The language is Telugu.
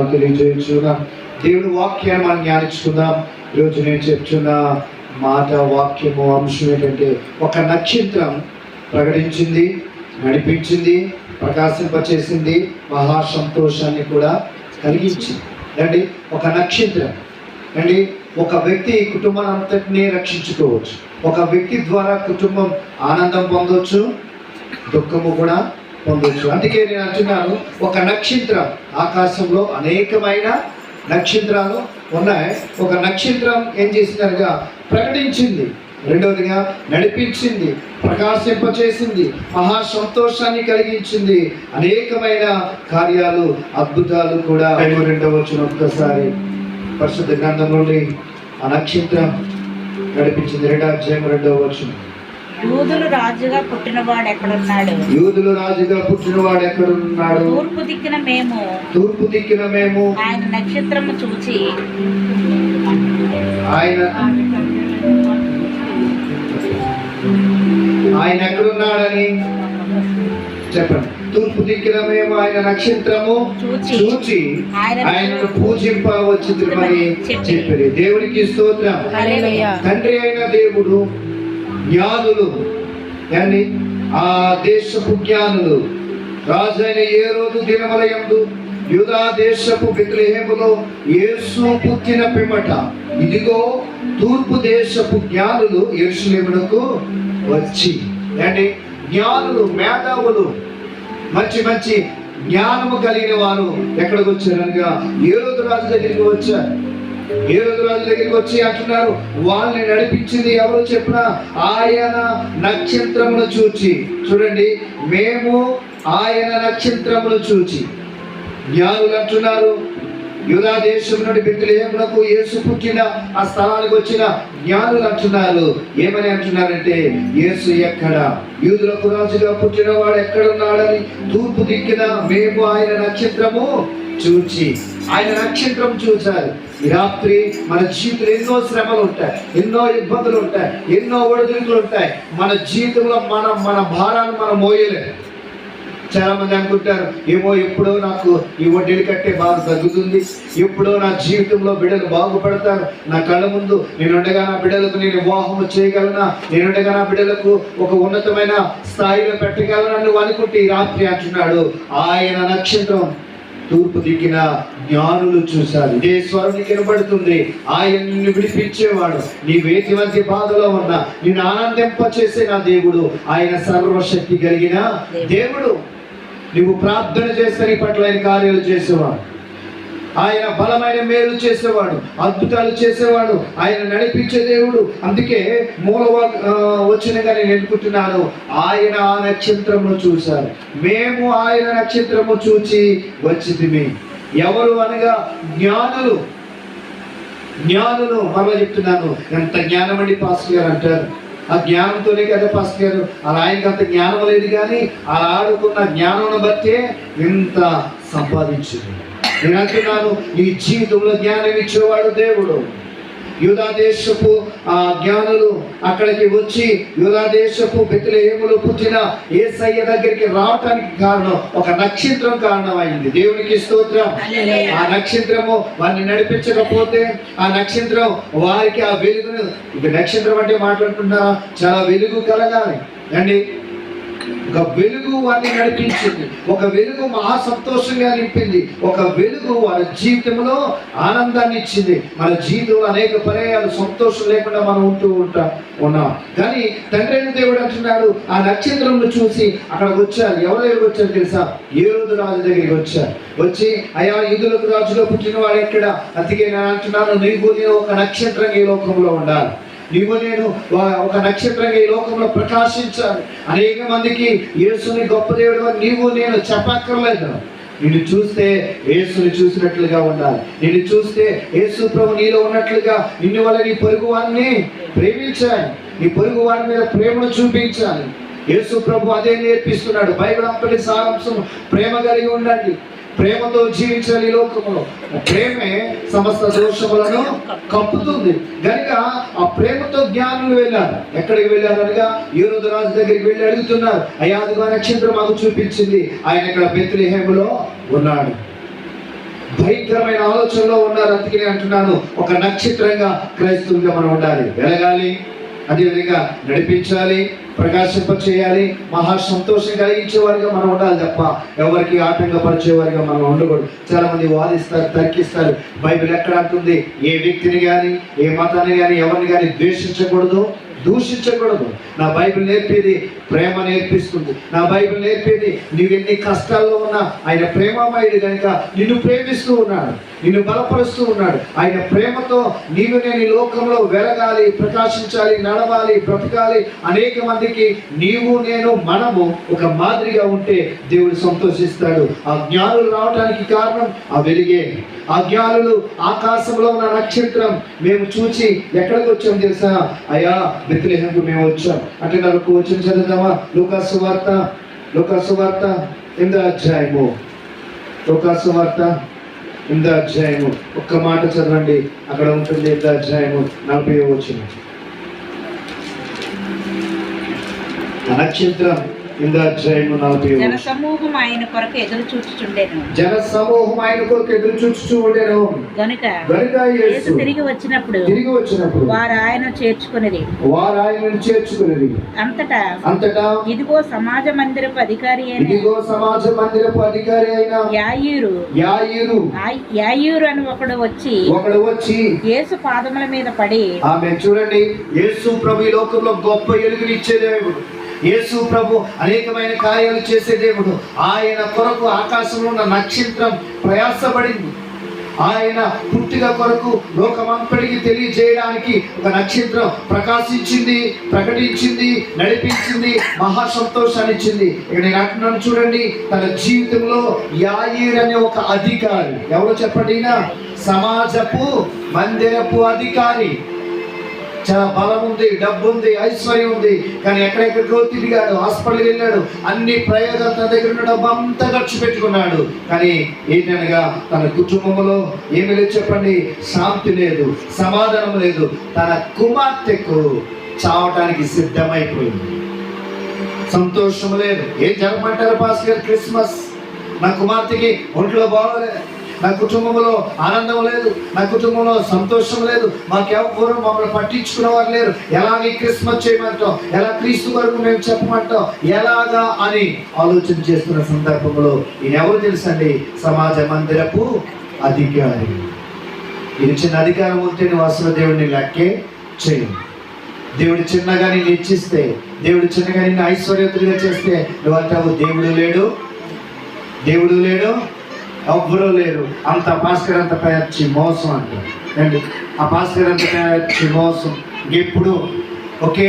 వందనాలు తెలియజేస్తున్నాం. దేవుడి వాక్యాన్ని మనం ధ్యానించుకుందాం. ఈరోజు నేను చెప్తున్న మాట, వాక్యము, అంశం ఏంటంటే ఒక నక్షత్రం ప్రకటించింది, నడిపించింది, ప్రకాశింపచేసింది, మహా సంతోషాన్ని కూడా కలిగించింది. అండి ఒక నక్షత్రం అండి ఒక వ్యక్తి కుటుంబాన్ని అంతటినీ రక్షించుకోవచ్చు. ఒక వ్యక్తి ద్వారా కుటుంబం ఆనందం పొందవచ్చు, దుఃఖము కూడా పొందవచ్చు. అందుకే నేను అంటున్నాను, ఒక నక్షత్రం, ఆకాశంలో అనేకమైన నక్షత్రాలు ఉన్నాయి. ఒక నక్షత్రం ఏం చేసినట్టుగా ప్రకటించింది, రెండవదిగా నడిపించింది, ప్రకాశింపచేసింది, మహా సంతోషాన్ని కలిగించింది, అనేకమైన కార్యాలు, అద్భుతాలు కూడా. 2వ వచనం ఒక్కసారి పరిశుద్ధ గ్రంథం నుండి ఆ నక్షత్రం నడిపించింది. 2వ అధ్యాయం 2వ వచనం. యూదులు రాజుగా పుట్టినవాడు ఎక్కడున్నాడు? యూదులు రాజుగా పుట్టినవాడు ఎక్కడున్నాడు? తూర్పు దిక్కున మేము ఆయన నక్షత్రము చూచి ఆయన ఎక్కడున్నాడని చెప్పండి. తూర్పు దిక్కున మేము ఆయన నక్షత్రము చూచి ఆయనను పూజింపవచ్చుమని చెప్పారు. దేవునికి స్తోత్రం. తండ్రి అయిన దేవుడు, జ్ఞానులు అండి, ఆ దేశపు జ్ఞానులు, రాజు అయిన హేరోదు దినములయందు యూదా దేశపు బెత్లెహేములో యేసు పుట్టిన పిమ్మట ఇదిగో తూర్పు దేశపు జ్ఞానులు యెరూషలేమునకు వచ్చి, అంటే జ్ఞానులు, మేధావులు, మంచి మంచి జ్ఞానము కలిగిన వారు ఎక్కడికి వచ్చారనగా హేరోదు రాజు దగ్గరికి వచ్చారు. హేరోదు రాజు దగ్గరికి వచ్చి అంటున్నారు, వాళ్ళని నడిపించింది ఎవరో చెప్పిన ఆయన నక్షత్రమును చూచి. చూడండి, మేము ఆయన నక్షత్రమును చూచి. జ్ఞానులు అంటున్నారు, యూదా దేశం నుండి బెత్లెహేమునకు యేసు పుట్టిన ఆ స్థలానికి వచ్చిన జ్ఞానులు అంటున్నారు. ఏమని అంటున్నారంటే, యేసు ఎక్కడ, యూదులకు రాజుగా పుట్టిన వాడు ఎక్కడున్నాడని తూర్పు దిక్కున మేము ఆయన నక్షత్రము చూచి. ఆయన నక్షత్రం చూశారు. ఈ రాత్రి మన జీవితంలో ఎన్నో శ్రమలు ఉంటాయి, ఎన్నో ఇబ్బందులు ఉంటాయి, ఎన్నో ఒడిదుడుకులు ఉంటాయి. మన జీవితంలో మన భారాన్ని మనం మోయలేము. చాలా మంది అనుకుంటారు, ఏమో ఎప్పుడో నాకు ఈ వడ్డీలు కట్టే బాధ తగ్గుతుంది, ఎప్పుడో నా జీవితంలో బిడ్డలు బాగుపడతారు, నా కళ్ళ ముందు నేనుండగా నా బిడ్డలకు నేను వివాహం చేయగలనా, నేనుండగా నా బిడ్డలకు ఒక ఉన్నతమైన స్థాయిలో పెట్టగలనా నువ్వు అనుకుంటే, ఈ రాత్రి అంటున్నాడు ఆయన నక్షత్రం తూర్పు దిక్కిన జ్ఞానులు చూశారు. ఇదే స్వరం నీకు వినబడుతుంది, ఆయన నిన్ను విడిపించేవాడు. నీవు ఎటువంటి బాధలో ఉన్నా నిన్ను ఆనందింప చేసే నా దేవుడు, ఆయన సర్వశక్తి కలిగిన దేవుడు. నువ్వు ప్రార్థన చేస్తే నీ పట్ల ఆయన కార్యాలు చేసేవాడు. ఆయన బలమైన మేలు చేసేవాడు, అద్భుతాలు చేసేవాడు, ఆయన నడిపించే దేవుడు. అందుకే వచ్చినగా నేను ఎన్నుకుంటున్నాను, ఆయన ఆ నక్షత్రమును చూశారు, మేము ఆయన నక్షత్రము చూచి వచ్చితిమి. ఎవరు అనగా జ్ఞానులు. జ్ఞానులు మరలా చెప్తున్నాను, ఎంత జ్ఞానం అండి పాస్టర్ గారు అంటారు. ఆ జ్ఞానంతోనే కదా పాస్టర్ గారు, అలా ఆయనకి అంత జ్ఞానం లేదు, కానీ అలా ఆడుకున్న జ్ఞానం బట్టే ఇంత సంపాదించింది. నేను అంటున్నాను, నీ జీవితంలో జ్ఞానం ఇచ్చేవాడు దేవుడు. యూదా దేశపు జ్ఞానులు అక్కడికి వచ్చి యూదా దేశపు బెత్లెహేములో పుట్టిన యేసయ్య దగ్గరికి రావటానికి కారణం ఒక నక్షత్రం కారణమైంది. దేవునికి స్తోత్రం. ఆ నక్షత్రము వారిని నడిపించకపోతే, ఆ నక్షత్రం వారికి ఆ వెలుగును, నక్షత్రం అంటే మాట్లాడుతున్నా చాలా వెలుగు కలగాలి అండి. ఒక వెలుగు వారిని నడిపించింది, ఒక వెలుగు మహా సంతోషంగా నింపింది, ఒక వెలుగు వారి జీవితంలో ఆనందాన్ని ఇచ్చింది. మన జీవితంలో అనేక పర్యాయాలు సంతోషం లేకుండా మనం ఉన్నాం, కానీ తండ్రి అయిన దేవుడు అంటున్నాడు, ఆ నక్షత్రంను చూసి అక్కడ వచ్చారు. ఎవరెవరు వచ్చారు తెలుసా? హేరోదు రాజు దగ్గరికి వచ్చారు. వచ్చి, అయ్యా యూదులకు రాజుగా పుట్టిన వాడు ఎక్కడ? అందుకే నేను అంటున్నాను, నీవు నేను ఒక నక్షత్రంగా ఈ లోకంలో ఉండాలి. నీవు నేను ఒక నక్షత్రంగా ఈ లోకంలో ప్రకాశించాలి. అనేక మందికి యేసుని గొప్ప దేవుడు నీవు నేను చెప్పక్కర్లేదు. నిన్ను చూస్తే యేసుని చూసినట్లుగా ఉండాలి. నిన్ను చూస్తే యేసు ప్రభు నీలో ఉన్నట్లుగా నిన్ను వల్ల నీ పొరుగు వారిని ప్రేమించాలి, నీ పొరుగు వారి మీద ప్రేమను చూపించాలి. యేసు ప్రభు అదే నేర్పిస్తున్నాడు. బైబిల్ అంతటి సారాంశం ప్రేమ కలిగి ఉండండి, ప్రేమతో జీవించాలి. ఈ లోకంలో ప్రేమే సమస్త దోషములను కప్పుతుంది. కనుక ఆ ప్రేమతో జ్ఞానులు వెళ్ళారు. ఎక్కడికి వెళ్ళారు అనగా హేరోదు రాజు దగ్గరికి వెళ్ళి అడుగుతున్నారు, అయ్యా అదిగో నక్షత్రం మాకు చూపించింది, ఆయన ఇక్కడ బెత్లెహేములో ఉన్నాడు. భయంకరమైన ఆలోచనలో ఉన్నారు. అందుకే నేను అంటున్నాను, ఒక నక్షత్రంగా క్రైస్తవులుగా మనం ఉండాలి, వెలగాలి, అదేవిధంగా నడిపించాలి, ప్రకాశింప చేయాలి, మహా సంతోషం కలిగించే వారిగా మనం ఉండాలి తప్ప ఎవరికి ఆటంకపరిచే వారిగా మనం ఉండకూడదు. చాలా మంది వాదిస్తారు, తర్కిస్తారు. బైబిల్ ఎక్కడ అంటుంది ఏ వ్యక్తిని కానీ, ఏ మతాన్ని కానీ, ఎవరిని కానీ ద్వేషించకూడదు, దూషించకూడదు. నా బైబిల్ నేర్పేది ప్రేమ నేర్పిస్తుంది. నా బైబిల్ నేర్పేది నీవు ఎన్ని కష్టాల్లో ఉన్నా ఆయన ప్రేమమయుడు కనుక నిన్ను ప్రేమిస్తూ ఉన్నాడు, నిన్ను బలపరుస్తూ ఉన్నాడు. ఆయన ప్రేమతో నేను ఈ లోకంలో వెలగాలి, ప్రకాశించాలి, నడవాలి, బ్రతకాలి. అనేక మందికి నీవు నేను మనము ఒక మాదిరిగా ఉంటే దేవుడు సంతోషిస్తాడు. ఆ జ్ఞానులు రావడానికి కారణం ఆ వెలిగే. ఆ జ్ఞానులు ఆకాశంలో ఉన్న నక్షత్రం మేము చూచి ఎక్కడికి వచ్చాం తెలుసా? అయ్యా బెత్లెహేముకు మేము వచ్చాం అంటే నాకు వచ్చిన చదువుదామా? లూకాసు వార్త 8వ అధ్యాయము. లూకాసు వార్త 8వ అధ్యాయము ఒక్క మాట చదవండి, అక్కడ ఉంటుంది. 8వ అధ్యాయము 40వ వచనం. ఆ నక్షత్రం 8వ అధ్యాయము 40వ వచనం. జనసమూహం ఆయన కొరకు ఎదురు చూచుచుండెను. జనసమూహం ఆయన కొరకు ఎదురు చూచుచూ ఉండెను. గనుక యేసు తిరిగి వచ్చినప్పుడు వారు ఆయనను చేర్చుకునేది. అంతటా ఇదిగో సమాజ మందిరపు అధికారి అయిన యాయీరు అని ఒకడు వచ్చి యేసు పాదముల మీద పడి. ఆమె చూడండి, యేసు ప్రభు ఈ లోకంలో గొప్ప ఎలుగునిచ్చే దేవుడు. యేసు ప్రభు అనేకమైన కార్యాలు చేసే దేవుడు. ఆయన కొరకు ఆకాశంలో ఉన్న నక్షత్రం ప్రయాసపడింది. ఆయన పుట్టిన కొరకు లోకమంతటికి తెలియజేయడానికి ఒక నక్షత్రం ప్రకాశించింది, ప్రకటించింది, నడిపించింది, మహా సంతోషాన్ని ఇచ్చింది. ఇక్కడ నేను అంటున్నాను చూడండి, తన జీవితంలో యాయీర్ అనే ఒక అధికారి, ఎవరో చెప్పండి, సమాజపు మందిరపు అధికారి. చాలా బలం ఉంది, డబ్బు ఉంది, ఐశ్వర్యం ఉంది, కానీ ఎక్కడెక్కడికో తిరిగాడు, హాస్పిటల్కి వెళ్ళాడు, అన్ని ప్రయోగాలు తన దగ్గర ఉన్న డబ్బు అంతా ఖర్చు పెట్టుకున్నాడు. కానీ ఏంటనగా తన కుటుంబంలో ఏమి లేదు చెప్పండి? శాంతి లేదు, సమాధానం లేదు. తన కుమార్తెకు చావటానికి సిద్ధమైపోయింది. సంతోషం లేదు. ఏం జరగమంటారు పాస్టర్? క్రిస్మస్, నా కుమార్తెకి ఒంట్లో బాగోలేదు, నా కుటుంబంలో ఆనందం లేదు, నా కుటుంబంలో సంతోషం లేదు, మాకెవరు మమ్మల్ని పట్టించుకునేవారు లేరు, ఎలాగే క్రిస్మస్ చేయమంటాం, ఎలా క్రీస్తు వరకు మేము చెప్పమంటాం, ఎలాగా అని ఆలోచన చేస్తున్న సందర్భంలో ఈయన ఎవరు తెలుసండి? సమాజ మందిరపు అధికారి. ఇది చిన్న అధికారం ఉంటే నువ్వు అసలు దేవుడిని లెక్కే చేయు. దేవుడు చిన్నగా నిన్ను ఇచ్చిస్తే, దేవుడు చిన్నగా నిన్ను ఐశ్వర్యతుడిగా చేస్తే నువ్వు అంటావు దేవుడు లేడు, దేవుడు లేడు, ఎవ్వరూ లేరు. అంత పాస్కర్ అంత పైచి మోసం అంటారు. ఆ పాస్కర్ అంత పైచి మోసం. ఎప్పుడు ఒకే